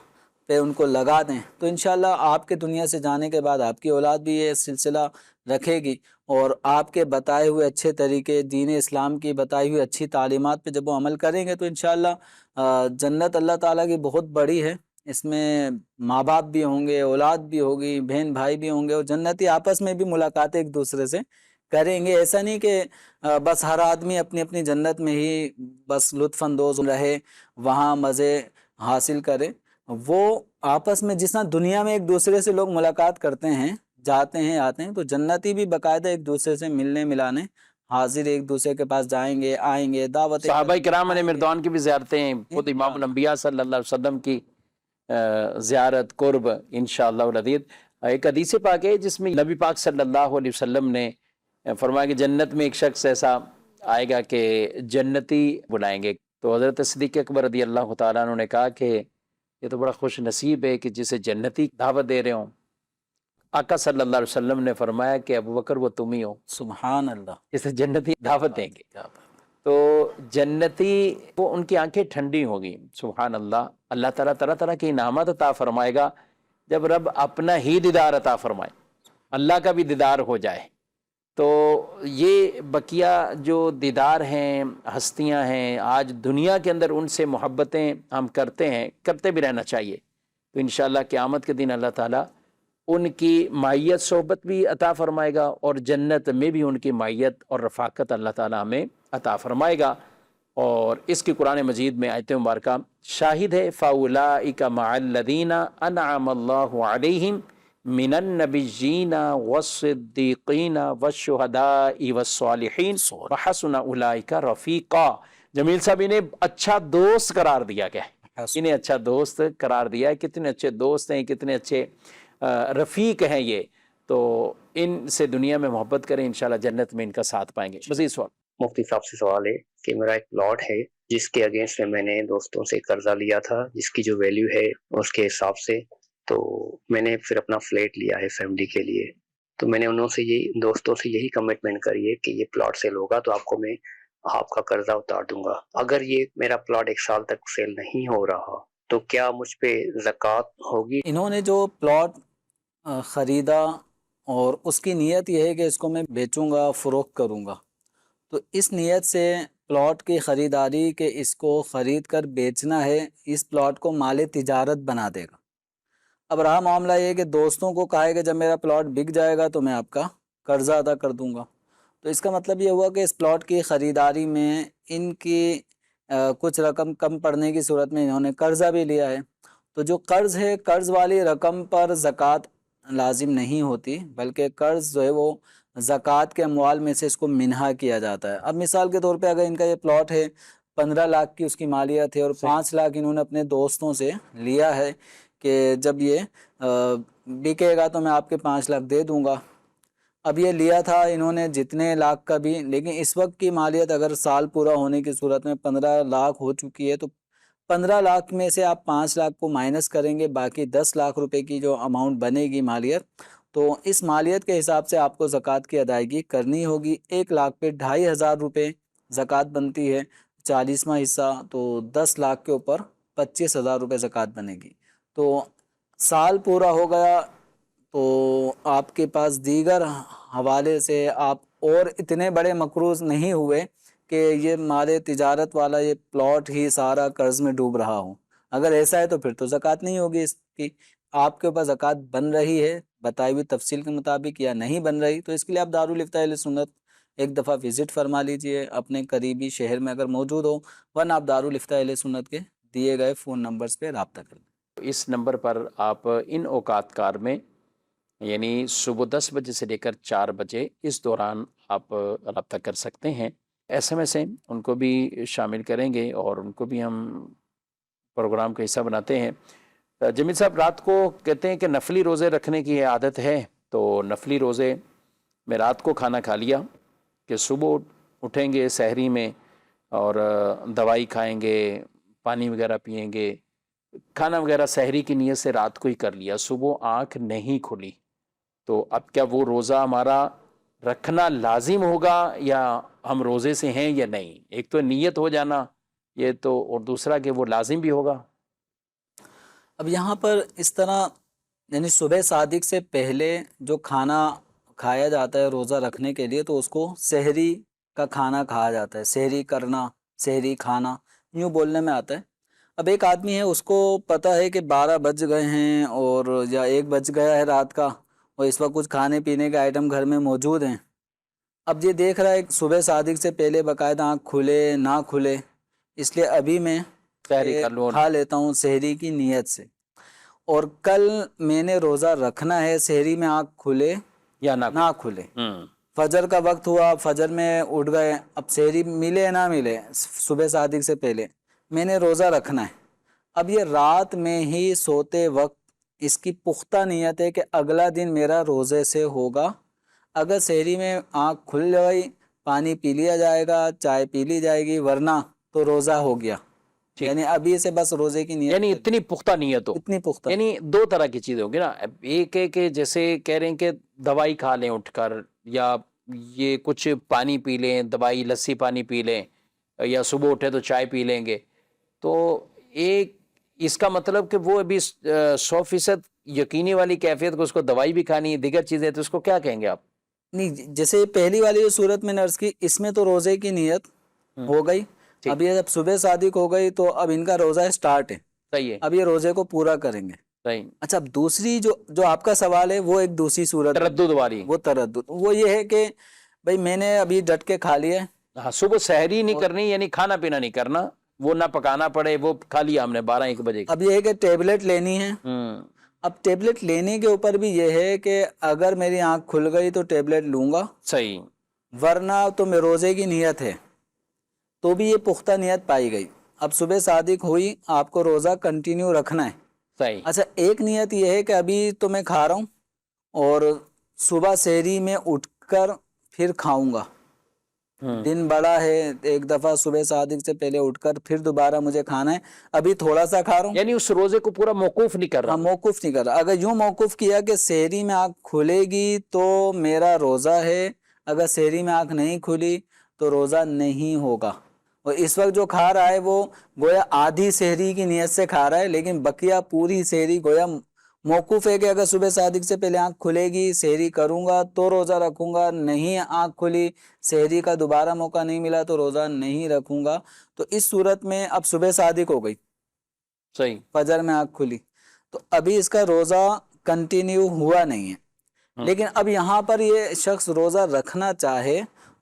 پہ ان کو لگا دیں، تو انشاءاللہ آپ کے دنیا سے جانے کے بعد آپ کی اولاد بھی یہ سلسلہ رکھے گی اور آپ کے بتائے ہوئے اچھے طریقے، دین اسلام کی بتائی ہوئی اچھی تعلیمات پہ جب وہ عمل کریں گے تو انشاءاللہ جنت اللہ تعالیٰ کی بہت بڑی ہے، اس میں ماں باپ بھی ہوں گے، اولاد بھی ہوگی، بہن بھائی بھی ہوں گے، اور جنتی آپس میں بھی ملاقاتیں ایک دوسرے سے کریں گے۔ ایسا نہیں کہ بس ہر آدمی اپنی اپنی جنت میں ہی بس لطف اندوز رہے، وہاں مزے حاصل کرے، وہ آپس میں جس طرح دنیا میں ایک دوسرے سے لوگ ملاقات کرتے ہیں، جاتے ہیں آتے ہیں، تو جنتی بھی باقاعدہ ایک دوسرے سے ملنے ملانے حاضر، ایک دوسرے کے پاس جائیں گے، آئیں گے، دعوت صحابہ کرام علیہ مردوان کی بھی زیارتیں ہیں، خود امام الانبیاء صلی اللہ علیہ وسلم کی زیارت قرب انشاءاللہ العزیز۔ ایک حدیث پاک ہے جس میں نبی پاک صلی اللہ علیہ وسلم نے فرمایا کہ جنت میں ایک شخص ایسا آئے گا کہ جنتی بلائیں گے، تو حضرت صدیق اکبر رضی اللہ تعالیٰ عنہ نے کہا کہ یہ تو بڑا خوش نصیب ہے کہ جسے جنتی دعوت دے رہے ہوں۔ آقا صلی اللہ علیہ وسلم نے فرمایا کہ ابو بکر وہ تم ہی ہو، سبحان اللہ، جسے جنتی دعوت دیں گے، تو جنتی وہ ان کی آنکھیں ٹھنڈی ہوگی۔ سبحان اللہ، اللہ تعالیٰ طرح طرح کے انعامات عطا فرمائے گا جب رب اپنا ہی دیدار عطا فرمائے، اللہ کا بھی دیدار ہو جائے، تو یہ بقیہ جو دیدار ہیں، ہستیاں ہیں، آج دنیا کے اندر ان سے محبتیں ہم کرتے ہیں، کرتے بھی رہنا چاہیے، تو انشاءاللہ قیامت کے دن اللہ تعالیٰ ان کی معیت صحبت بھی عطا فرمائے گا اور جنت میں بھی ان کی معیت اور رفاقت اللہ تعالیٰ ہمیں عطا فرمائے گا۔ اور اس کی قرآن مجید میں آیت مبارکہ شاہد ہے، فَأُولَٰئِكَ مَعَ الَّذِينَ أَنْعَمَ اللَّهُ عَلَيْهِمْ مِنَ النَّبِيِّينَ وَالصِّدِّيقِينَ وَالشُّهَدَاءِ وَالصَّالِحِينَ وَحَسُنَ أُولَٰئِكَ رَفِيقًا۔ جمیل صاحب انہیں اچھا دوست قرار دیا گیا ہے، انہیں اچھا دوست قرار دیا ہے، کتنے اچھے دوست ہیں، کتنے اچھے رفیق ہیں یہ، تو ان سے دنیا میں محبت کریں، انشاءاللہ جنت میں ان کا ساتھ پائیں گے۔ مزید سوال؟ مفتی صاحب سے سوال ہے کہ میرا ایک پلاٹ ہے جس کے اگینسٹ میں نے دوستوں سے قرضہ لیا تھا، جس کی جو ویلیو ہے اس کے حساب سے، تو میں نے پھر اپنا فلیٹ لیا ہے فیملی کے لیے، تو میں نے دوستوں سے یہی کمٹمنٹ کری ہے کہ یہ پلاٹ سیل ہوگا تو آپ کو میں آپ کا قرضہ اتار دوں گا۔ اگر یہ میرا پلاٹ 1 سال تک سیل نہیں ہو رہا تو کیا مجھ پہ زکوٰۃ ہوگی؟ انہوں نے جو پلاٹ خریدا اور اس کی نیت یہ ہے کہ اس کو میں بیچوں گا، فروخت کروں گا، تو اس نیت سے پلاٹ کی خریداری کہ اس کو خرید کر بیچنا ہے، اس پلاٹ کو مال تجارت بنا دے گا۔ اب رہا معاملہ یہ کہ دوستوں کو کہا ہے کہ جب میرا پلاٹ بک جائے گا تو میں آپ کا قرضہ ادا کر دوں گا، تو اس کا مطلب یہ ہوا کہ اس پلاٹ کی خریداری میں ان کی کچھ رقم کم پڑنے کی صورت میں انہوں نے قرضہ بھی لیا ہے، تو جو قرض ہے قرض والی رقم پر زکوٰۃ لازم نہیں ہوتی، بلکہ قرض جو ہے وہ زکوٰۃ کے اموال میں سے اس کو منہا کیا جاتا ہے۔ اب مثال کے طور پہ اگر ان کا یہ پلاٹ ہے 15 لاکھ کی اس کی مالیت ہے اور 5 لاکھ انہوں نے اپنے دوستوں سے لیا ہے کہ جب یہ بکے گا تو میں آپ کے 5 لاکھ دے دوں گا۔ اب یہ لیا تھا انہوں نے جتنے لاکھ کا بھی، لیکن اس وقت کی مالیت اگر سال پورا ہونے کی صورت میں 15 لاکھ ہو چکی ہے، تو 15 لاکھ میں سے آپ 5 لاکھ کو مائنس کریں گے، باقی 10 لاکھ روپے کی جو اماؤنٹ بنے گی مالیت، تو اس مالیت کے حساب سے آپ کو زکوٰۃ کی ادائیگی کرنی ہوگی۔ 1 لاکھ پہ 2,500 روپے زکوٰۃ بنتی ہے، 40واں حصہ تو 10 لاکھ کے اوپر 25,000 روپے زکوٰۃ بنے گی۔ تو سال پورا ہو گیا تو آپ کے پاس دیگر حوالے سے آپ اور اتنے بڑے مقروض نہیں ہوئے کہ یہ مال تجارت والا یہ پلاٹ ہی سارا قرض میں ڈوب رہا ہو۔ اگر ایسا ہے تو پھر تو زکوٰۃ نہیں ہوگی اس کی، آپ کے اوپر زکوٰۃ بن رہی ہے بتائی ہوئی تفصیل کے مطابق یا نہیں بن رہی، تو اس کے لیے آپ دارالفتاء اہل سنت ایک دفعہ وزٹ فرما لیجئے اپنے قریبی شہر میں اگر موجود ہو، ورنہ آپ دارالفتاء اہل سنت کے دیے گئے فون نمبرز پہ رابطہ کر لیں۔ اس نمبر پر آپ ان اوقات کار میں یعنی صبح 10 بجے سے لے کر 4 بجے اس دوران آپ رابطہ کر سکتے ہیں۔ ایس ایم ایس ہیں ان کو بھی شامل کریں گے اور ان کو بھی ہم پروگرام کا حصہ بناتے ہیں۔ جمیل صاحب رات کو کہتے ہیں کہ نفلی روزے رکھنے کی عادت ہے، تو نفلی روزے میں رات کو کھانا کھا لیا کہ صبح اٹھیں گے سحری میں اور دوائی کھائیں گے، پانی وغیرہ پئیں گے، کھانا وغیرہ سحری کی نیت سے رات کو ہی کر لیا، صبح آنکھ نہیں کھلی، تو اب کیا وہ روزہ ہمارا رکھنا لازم ہوگا یا ہم روزے سے ہیں یا نہیں؟ ایک تو نیت ہو جانا یہ تو، اور دوسرا کہ وہ لازم بھی ہوگا۔ اب یہاں پر اس طرح یعنی صبح صادق سے پہلے جو کھانا کھایا جاتا ہے روزہ رکھنے کے لیے، تو اس کو سحری کا کھانا کہا جاتا ہے، سحری کرنا، سحری کھانا یوں بولنے میں آتا ہے۔ اب ایک آدمی ہے اس کو پتہ ہے کہ 12 بج گئے ہیں اور یا 1 بج گیا ہے رات کا، اور اس وقت کچھ کھانے پینے کے آئٹم گھر میں موجود ہیں۔ اب یہ دیکھ رہا ہے کہ صبح صادق سے پہلے باقاعدہ آنکھ کھلے نہ کھلے، اس لیے ابھی میں سحری کر لو، کھا لیتا ہوں سحری کی نیت سے، اور کل میں نے روزہ رکھنا ہے سحری میں آنکھ کھلے یا نہ کھلے۔ فجر کا وقت ہوا، فجر میں اٹھ گئے، اب سحری ملے نہ ملے صبح صادق سے پہلے میں نے روزہ رکھنا ہے۔ اب یہ رات میں ہی سوتے وقت اس کی پختہ نیت ہے کہ اگلا دن میرا روزے سے ہوگا۔ اگر سحری میں آنکھ کھل گئی پانی پی لیا جائے گا، چائے پی لی جائے گی، ورنہ تو روزہ ہو گیا، یعنی ابھی سے بس روزے کی نیت، یعنی اتنی پختہ نیت ہو، اتنی پختہ۔ یعنی 2 طرح کی چیزیں ہوگی نا، ایک ہے کہ جیسے کہہ رہے ہیں کہ دوائی کھا لیں اٹھ کر، یا یہ کچھ پانی پی لیں، دوائی لسی پانی پی لیں، یا صبح اٹھے تو چائے پی لیں گے، تو ایک اس کا مطلب کہ وہ ابھی 100% یقینی والی کیفیت کو اس کو دوائی بھی کھانی ہے، دیگر چیزیں، تو اس کو کیا کہیں گے آپ؟ نہیں، جیسے پہلی والی جو صورت میں نے عرض کی، اس میں تو روزے کی نیت ہو گئی، اب یہ جب صبح صادق ہو گئی تو اب ان کا روزہ سٹارٹ ہے، صحیح ہے، اب یہ روزے کو پورا کریں گے۔ صحیح۔ اچھا، اب دوسری جو آپ کا سوال ہے وہ ایک دوسری صورت، تردد والی، وہ تردد، وہ یہ ہے کہ بھئی میں نے ابھی ڈٹ کے کھا لیا، ہاں، صبح سحری نہیں کرنی، یعنی کھانا پینا نہیں کرنا، وہ نہ پکانا پڑے، وہ کھا لیا ہم نے 12-1 بجے کی۔ اب یہ ہے کہ ٹیبلٹ لینی ہے۔ اب ٹیبلٹ لینے کے اوپر بھی یہ ہے کہ اگر میری آنکھ کھل گئی تو ٹیبلٹ لوں گا، صحیح، ورنہ تو میں روزے کی نیت ہے، تو بھی یہ پختہ نیت پائی گئی۔ اب صبح صادق ہوئی، آپ کو روزہ کنٹینیو رکھنا ہے۔ صحیح۔ اچھا، ایک نیت یہ ہے کہ ابھی تو میں کھا رہا ہوں اور صبح سحری میں اٹھ کر پھر کھاؤں گا، دن بڑا ہے، ایک دفعہ صبح صادق سے پہلے اٹھ کر پھر دوبارہ مجھے کھانا ہے، ابھی تھوڑا سا کھا رہا ہوں، یعنی اس روزے کو پورا موقوف نہیں کر رہا۔ ہاں، موقف نہیں کر رہا۔ اگر یوں موقف کیا کہ سحری میں آنکھ کھلے گی تو میرا روزہ ہے، اگر سحری میں آنکھ نہیں کھلی تو روزہ نہیں ہوگا، اور اس وقت جو کھا رہا ہے وہ گویا آدھی سحری کی نیت سے کھا رہا ہے، لیکن بقیہ پوری سحری گویا موقوف ہے کہ اگر صبح صادق سے پہلے آنکھ کھلے گی سحری کروں گا تو روزہ رکھوں گا، نہیں آنکھ کھلی سحری کا دوبارہ موقع نہیں ملا تو روزہ نہیں رکھوں گا۔ تو اس صورت میں اب صبح صادق ہو گئی، صحیح، فجر میں آنکھ کھلی، تو ابھی اس کا روزہ کنٹینیو ہوا نہیں ہے، لیکن اب یہاں پر یہ شخص روزہ رکھنا چاہے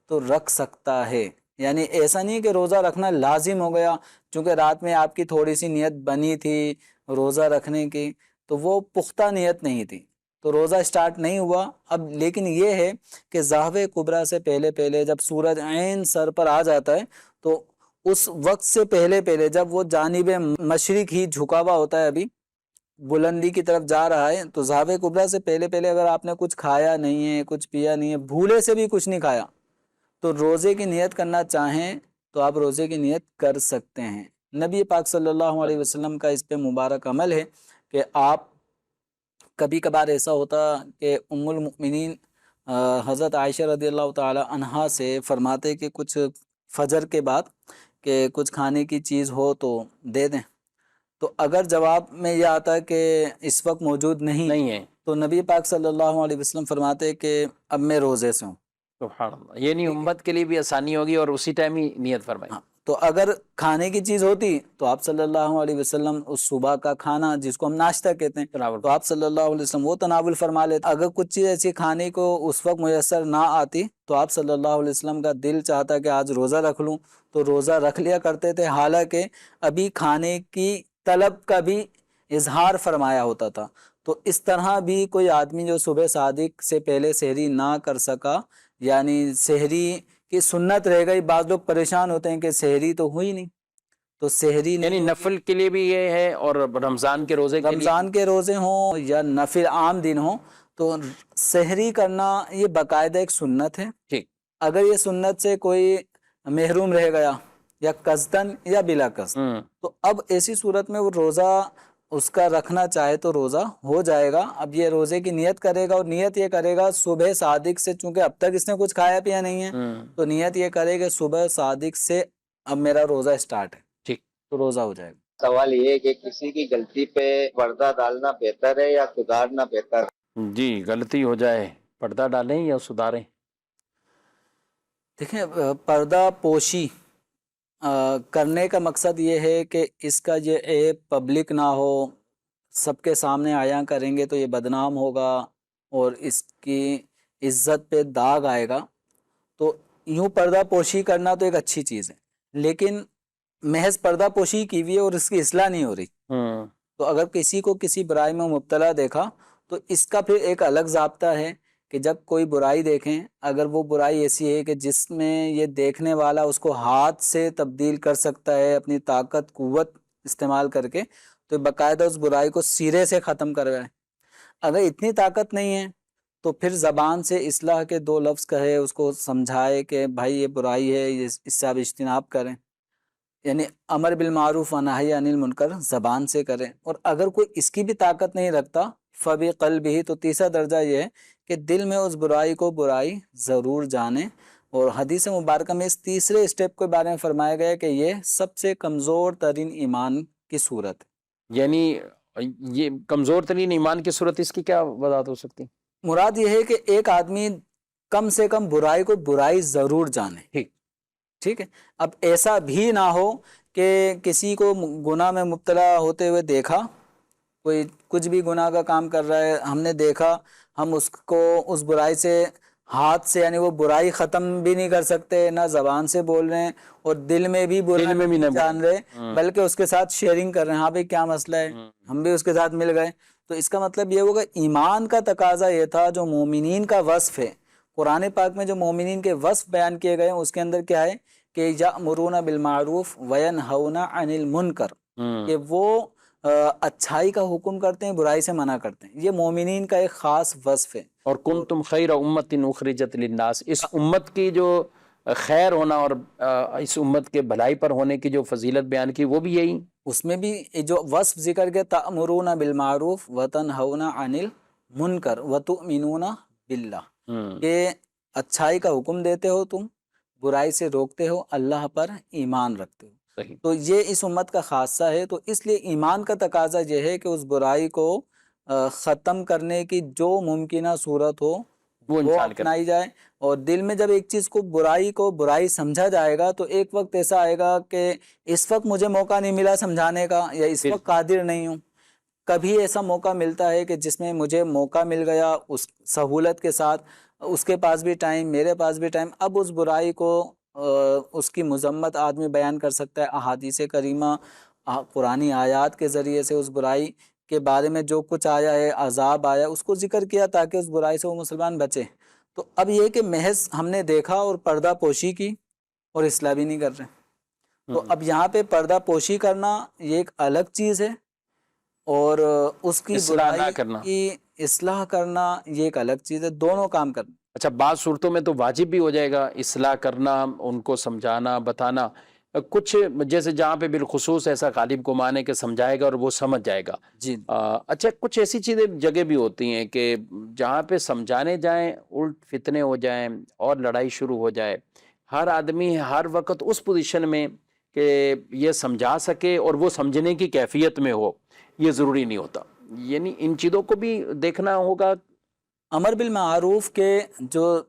تو رکھ سکتا ہے، یعنی ایسا نہیں کہ روزہ رکھنا لازم ہو گیا، چونکہ رات میں آپ کی تھوڑی سی نیت بنی تھی روزہ رکھنے کی تو وہ پختہ نیت نہیں تھی تو روزہ سٹارٹ نہیں ہوا۔ اب لیکن یہ ہے کہ ظاہر کبریٰ سے پہلے پہلے جب سورج عین سر پر آ جاتا ہے تو اس وقت سے پہلے پہلے جب وہ جانب مشرق ہی جھکا ہوا ہوتا ہے، ابھی بلندی کی طرف جا رہا ہے، تو ظاہر کبریٰ سے پہلے پہلے اگر آپ نے کچھ کھایا نہیں ہے، کچھ پیا نہیں ہے، بھولے سے بھی کچھ نہیں کھایا تو روزے کی نیت کرنا چاہیں تو آپ روزے کی نیت کر سکتے ہیں۔ نبی پاک صلی اللہ علیہ وسلم کا اس پہ مبارک عمل ہے کہ آپ کبھی کبھار ایسا ہوتا کہ ام المؤمنین حضرت عائشہ رضی اللہ تعالی عنہا سے فرماتے کہ کچھ فجر کے بعد کہ کچھ کھانے کی چیز ہو تو دے دیں، تو اگر جواب میں یہ آتا کہ اس وقت موجود نہیں ہے، تو نبی پاک صلی اللہ علیہ وسلم فرماتے کہ اب میں روزے سے ہوں۔ سبحان اللہ، یعنی امت کے لیے بھی آسانی ہوگی اور اسی ٹائم ہی نیت فرمائی۔ ہاں، تو اگر کھانے کی چیز ہوتی تو آپ صلی اللہ علیہ وسلم اس صبح کا کھانا جس کو ہم ناشتہ کہتے ہیں تو آپ صلی اللہ علیہ وسلم وہ تناول فرما لیتے۔ اگر کچھ چیز ایسی کھانے کو اس وقت میسر نہ آتی تو آپ صلی اللہ علیہ وسلم کا دل چاہتا کہ آج روزہ رکھ لوں تو روزہ رکھ لیا کرتے تھے، حالانکہ ابھی کھانے کی طلب کا بھی اظہار فرمایا ہوتا تھا۔ تو اس طرح بھی کوئی آدمی جو صبح صادق سے پہلے سحری نہ کر سکا، یعنی سحری کی سنت رہ گئی، بعض لوگ پریشان ہوتے ہیں کہ سحری تو ہوئی نہیں، تو سحری یعنی نفل کے لیے بھی یہ ہے اور رمضان کے روزے کے لیے، رمضان کے روزے ہوں یا نفل عام دن ہوں تو سحری کرنا یہ باقاعدہ ایک سنت ہے۔ ٹھیک، اگر یہ سنت سے کوئی محروم رہ گیا یا قصدن یا بلا قصد تو اب ایسی صورت میں وہ روزہ اس کا رکھنا چاہے تو روزہ ہو جائے گا۔ اب یہ روزے کی نیت کرے گا اور نیت یہ کرے گا صبح صادق سے، چونکہ اب تک اس نے کچھ کھایا پیا نہیں ہے تو نیت یہ کرے کہ صبح صادق سے اب میرا روزہ سٹارٹ ہے، ٹھیک، تو روزہ ہو جائے گا۔ سوال یہ ہے کہ کسی کی غلطی پہ پردہ ڈالنا بہتر ہے یا سدھارنا بہتر ہے؟ جی، غلطی ہو جائے پردہ ڈالیں یا سدھاریں؟ دیکھیں، پردہ پوشی کرنے کا مقصد یہ ہے کہ اس کا یہ ایپ پبلک نہ ہو، سب کے سامنے آیا کریں گے تو یہ بدنام ہوگا اور اس کی عزت پہ داغ آئے گا۔ تو یوں پردہ پوشی کرنا تو ایک اچھی چیز ہے، لیکن محض پردہ پوشی کی ہوئی ہے اور اس کی اصلاح نہیں ہو رہی، تو اگر کسی کو کسی برائی میں مبتلا دیکھا تو اس کا پھر ایک الگ ضابطہ ہے کہ جب کوئی برائی دیکھیں، اگر وہ برائی ایسی ہے کہ جس میں یہ دیکھنے والا اس کو ہاتھ سے تبدیل کر سکتا ہے اپنی طاقت قوت استعمال کر کے، تو باقاعدہ اس برائی کو سرے سے ختم کروائے۔ اگر اتنی طاقت نہیں ہے تو پھر زبان سے اصلاح کے 2 لفظ کہے، اس کو سمجھائے کہ بھائی یہ برائی ہے، اس سے آپ اجتناب کریں، یعنی امر بالمعروف و نہی عن المنکر زبان سے کریں۔ اور اگر کوئی اس کی بھی طاقت نہیں رکھتا فبقلبہ، تو تیسرا درجہ یہ ہے کہ دل میں اس برائی کو برائی ضرور جانے۔ اور حدیث مبارکہ میں اس تیسرے اسٹیپ کے بارے میں فرمایا گیا کہ یہ سب سے کمزور ترین ایمان کی صورت ہے۔ یعنی یہ کمزور ترین ایمان کی صورت، اس کی کیا وضاحت ہو سکتی؟ مراد یہ ہے کہ ایک آدمی کم سے کم برائی کو برائی ضرور جانے، ٹھیک ہے۔ اب ایسا بھی نہ ہو کہ کسی کو گناہ میں مبتلا ہوتے ہوئے دیکھا، کوئی کچھ بھی گناہ کا کام کر رہا ہے، ہم نے دیکھا، ہم اس کو اس برائی سے ہاتھ سے، یعنی وہ برائی ختم بھی نہیں کر سکتے، نہ زبان سے بول رہے ہیں اور دل میں بھی برائی نہیں جان رہے، بلکہ اس کے ساتھ شیئرنگ کر رہے ہیں، ہاں بھائی کیا مسئلہ ہے، ہم بھی اس کے ساتھ مل گئے، تو اس کا مطلب یہ ہوگا ایمان کا تقاضا یہ تھا جو مومنین کا وصف ہے۔ قرآن پاک میں جو مومنین کے وصف بیان کیے گئے ہیں اس کے اندر کیا ہے کہ یأمرون بالمعروف وینہون عن المنکر، کہ وہ اچھائی کا حکم کرتے ہیں، برائی سے منع کرتے ہیں، یہ مومنین کا ایک خاص وصف ہے۔ اور کنتم خیر امت اخرجت للناس، اس امت کی جو خیر ہونا اور اس امت کے بھلائی پر ہونے کی جو فضیلت بیان کی وہ بھی یہی، اس میں بھی جو وصف ذکر کے تأمرون بالمعروف وتنہون عن المنکر وتؤمنون باللہ، کہ اچھائی کا حکم دیتے ہو تم، برائی سے روکتے ہو، اللہ پر ایمان رکھتے ہو، تو یہ اس امت کا خاصہ ہے۔ تو اس لیے ایمان کا تقاضا یہ ہے کہ اس برائی کو ختم کرنے کی جو ممکنہ صورت ہو وہ وہ انسان کرے. اپنائی جائے. اور دل میں جب ایک چیز کو برائی سمجھا جائے گا تو ایک وقت ایسا آئے گا کہ اس وقت مجھے موقع نہیں ملا سمجھانے کا یا اس وقت قادر نہیں ہوں. کبھی ایسا موقع ملتا ہے کہ جس میں مجھے موقع مل گیا اس سہولت کے ساتھ، اس کے پاس بھی ٹائم، میرے پاس بھی ٹائم، اب اس برائی کو اس کی مذمت آدمی بیان کر سکتا ہے. احادیث کریمہ قرآنی آیات کے ذریعے سے اس برائی کے بارے میں جو کچھ آیا ہے، عذاب آیا، اس کو ذکر کیا تاکہ اس برائی سے وہ مسلمان بچے. تو اب یہ کہ محض ہم نے دیکھا اور پردہ پوشی کی اور اصلاح بھی نہیں کر رہے. تو اب یہاں پہ پردہ پوشی کرنا یہ ایک الگ چیز ہے اور اس کی اصلاح نہ برائی کرنا، کی اصلاح کرنا یہ ایک الگ چیز ہے. دونوں کام کرنا. اچھا بعض صورتوں میں تو واجب بھی ہو جائے گا اصلاح کرنا، ان کو سمجھانا بتانا. کچھ جیسے جہاں پہ بالخصوص ایسا غالب گمان ہے کہ سمجھائے گا اور وہ سمجھ جائے گا. جی اچھا کچھ ایسی چیزیں جگہ بھی ہوتی ہیں کہ جہاں پہ سمجھانے جائیں الٹ فتنے ہو جائیں اور لڑائی شروع ہو جائے. ہر آدمی ہر وقت اس پوزیشن میں کہ یہ سمجھا سکے اور وہ سمجھنے کی کیفیت میں ہو، یہ ضروری نہیں ہوتا. یعنی ان چیزوں کو بھی دیکھنا ہوگا. امر بالمعروف کے جو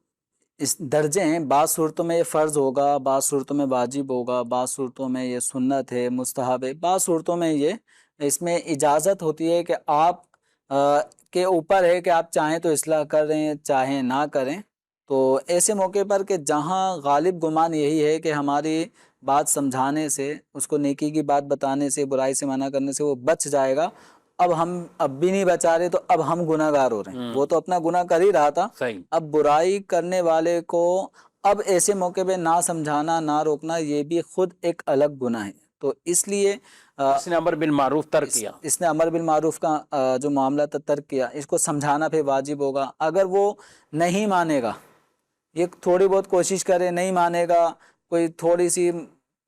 اس درجے ہیں، بعض صورتوں میں یہ فرض ہوگا، بعض صورتوں میں واجب ہوگا، بعض صورتوں میں یہ سنت ہے، مستحب ہے، بعض صورتوں میں یہ اس میں اجازت ہوتی ہے کہ آپ کے اوپر ہے کہ آپ چاہیں تو اصلاح کریں چاہیں نہ کریں. تو ایسے موقع پر کہ جہاں غالب گمان یہی ہے کہ ہماری بات سمجھانے سے، اس کو نیکی کی بات بتانے سے، برائی سے منع کرنے سے وہ بچ جائے گا، اب ہم اب بھی نہیں بچا رہے تو اب ہم گناہ گار ہو رہے ہیں. وہ تو اپنا گناہ کر ہی رہا تھا، صحیح. اب برائی کرنے والے کو اب ایسے موقع پہ نہ سمجھانا نہ روکنا یہ بھی خود ایک الگ گناہ ہے. تو اس لیے اس نے امر بالمعروف ترک کیا. اس نے امر بالمعروف کا جو معاملہ تھا ترک کیا، اس کو سمجھانا پھر واجب ہوگا. اگر وہ نہیں مانے گا، یہ تھوڑی بہت کوشش کرے نہیں مانے گا، کوئی تھوڑی سی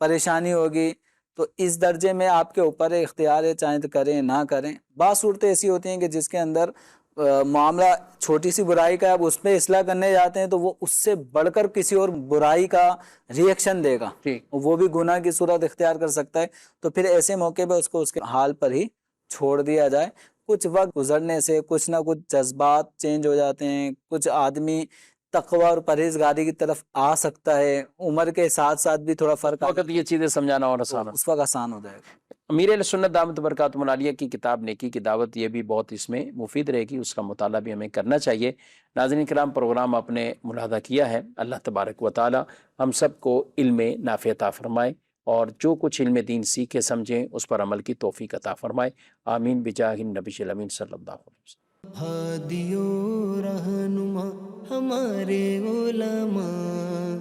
پریشانی ہوگی، تو اس درجے میں آپ کے اوپر اختیار ہے، چاہیں تو کریں نہ کریں. بعض صورتیں ایسی ہوتی ہیں کہ جس کے اندر معاملہ چھوٹی سی برائی کا، اب اس پہ اصلاح کرنے جاتے ہیں تو وہ اس سے بڑھ کر کسی اور برائی کا ریئیکشن دے گا، وہ بھی گناہ کی صورت اختیار کر سکتا ہے. تو پھر ایسے موقع پہ اس کو اس کے حال پر ہی چھوڑ دیا جائے. کچھ وقت گزرنے سے کچھ نہ کچھ جذبات چینج ہو جاتے ہیں، کچھ آدمی تقوی اور پرہیزگاری کی طرف آ سکتا ہے، عمر کے ساتھ ساتھ بھی تھوڑا فرق وقت یہ چیزیں سمجھانا اور آسان اس وقت آسان ہو جائے گا. امیر اہل سنت دامت برکاتہم العالیہ کی کتاب نیکی کی دعوت یہ بھی بہت اس میں مفید رہے گی، اس کا مطالعہ بھی ہمیں کرنا چاہیے. ناظرین کرام پروگرام آپ نے ملاحظہ کیا ہے. اللہ تبارک و تعالی ہم سب کو علم نافع عطا فرمائے اور جو کچھ علم دین سیکھے سمجھیں اس پر عمل کی توفیق عطا فرمائے. آمین بجاہ النبی الامین صلی اللہ علیہ وسلم. ہادی و رہنما ہمارے علماء،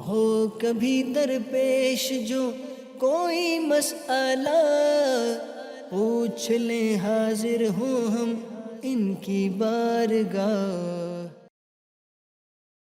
ہو کبھی درپیش جو کوئی مسئلہ، پوچھ لیں حاضر ہوں ہم ان کی بارگاہ.